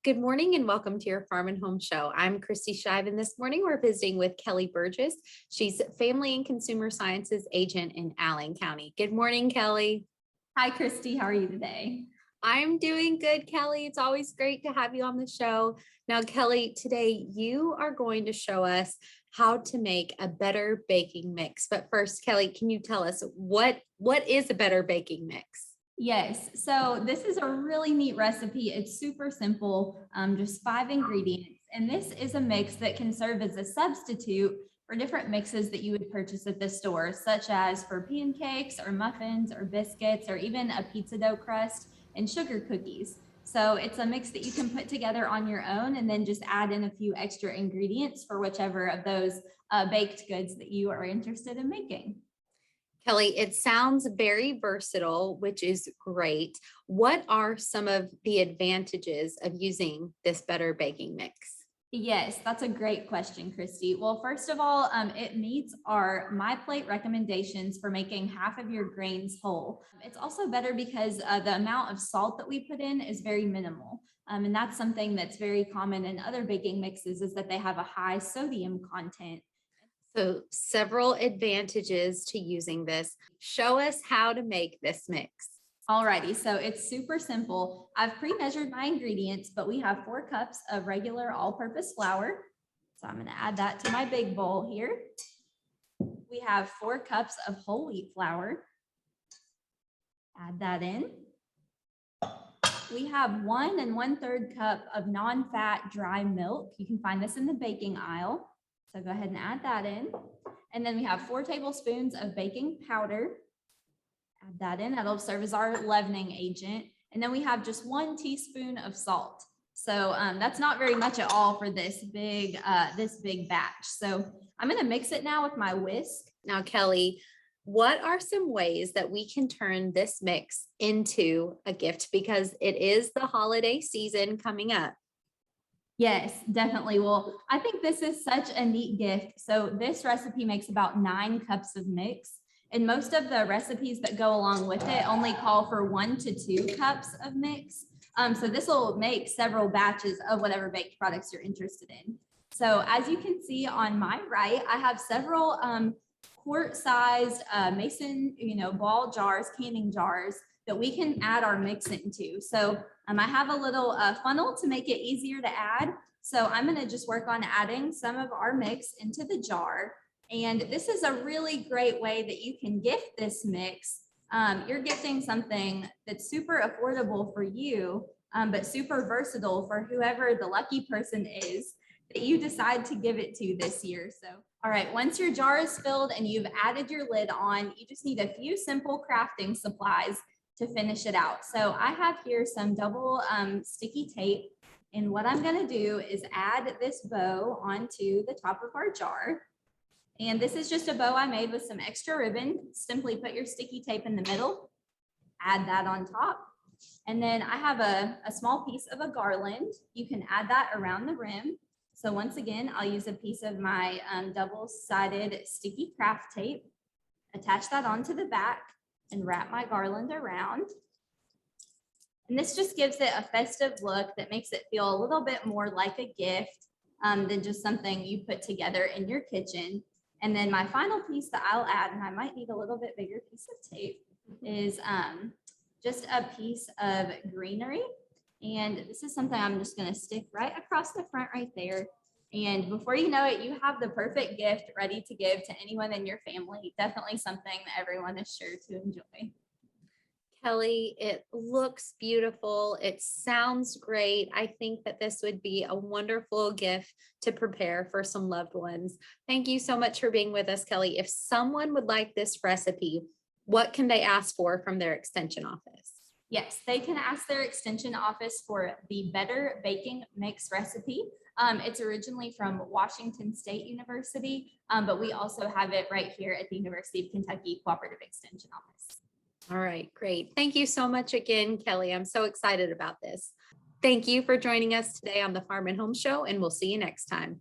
Good morning and welcome to your Farm and Home Show. I'm Kristi Shive, and this morning we're visiting with Kelly Burgess. She's Family and Consumer Sciences Agent in Allen County. Good morning, Kelly. Hi, Kristi. How are you today? I'm doing good, Kelly. It's always great to have you on the show. Now, Kelly, today you are going to show us how to make a better baking mix. But first, Kelly, can you tell us what is a better baking mix? Yes, so this is a really neat recipe. It's super simple, just 5 ingredients. And this is a mix that can serve as a substitute for different mixes that you would purchase at the store, such as for pancakes or muffins or biscuits, or even a pizza dough crust and sugar cookies. So it's a mix that you can put together on your own and then just add in a few extra ingredients for whichever of those baked goods that you are interested in making. Kelly, it sounds very versatile, which is great. What are some of the advantages of using this better baking mix? Yes, that's a great question, Kristi. Well, first of all, it meets our MyPlate recommendations for making half of your grains whole. It's also better because the amount of salt that we put in is very minimal. And that's something that's very common in other baking mixes, is that they have a high sodium content. So several advantages to using this. Show us how to make this mix. Alrighty, so it's super simple. I've pre-measured my ingredients, but we have 4 cups of regular all-purpose flour. So I'm going to add that to my big bowl here. We have 4 cups of whole wheat flour. Add that in. We have 1 1/3 cup of non-fat dry milk. You can find this in the baking aisle. So go ahead and add that in. And then we have 4 tablespoons of baking powder. Add that in. That'll serve as our leavening agent. And then we have just 1 teaspoon of salt. So that's not very much at all for this big batch. So I'm going to mix it now with my whisk. Now, Kelly, what are some ways that we can turn this mix into a gift? Because it is the holiday season coming up. Yes, definitely. Well, I think this is such a neat gift. So this recipe makes about 9 cups of mix, and most of the recipes that go along with it only call for 1 to 2 cups of mix. So this will make several batches of whatever baked products you're interested in. So as you can see on my right, I have several quart-sized mason, ball jars, canning jars that we can add our mix into. So I have a little funnel to make it easier to add. So I'm going to just work on adding some of our mix into the jar. And this is a really great way that you can gift this mix. You're gifting something that's super affordable for you, but super versatile for whoever the lucky person is that you decide to give it to this year. So, all right, once your jar is filled and you've added your lid on, you just need a few simple crafting supplies to finish it out. So I have here some double sticky tape. And what I'm going to do is add this bow onto the top of our jar. And this is just a bow I made with some extra ribbon. Simply put your sticky tape in the middle, add that on top. And then I have a small piece of a garland. You can add that around the rim. So once again, I'll use a piece of my double-sided sticky craft tape, attach that onto the back, and wrap my garland around. And this just gives it a festive look that makes it feel a little bit more like a gift than just something you put together in your kitchen. And then my final piece that I'll add, and I might need a little bit bigger piece of tape, is just a piece of greenery. And this is something I'm just going to stick right across the front right there. And before you know it, you have the perfect gift ready to give to anyone in your family. Definitely something that everyone is sure to enjoy. Kelly, it looks beautiful. It sounds great. I think that this would be a wonderful gift to prepare for some loved ones. Thank you so much for being with us, Kelly. If someone would like this recipe, what can they ask for from their extension office? Yes, they can ask their extension office for the Better Baking Mix recipe. It's originally from Washington State University, but we also have it right here at the University of Kentucky Cooperative Extension Office. All right, great. Thank you so much again, Kelly. I'm so excited about this. Thank you for joining us today on the Farm and Home Show, and we'll see you next time.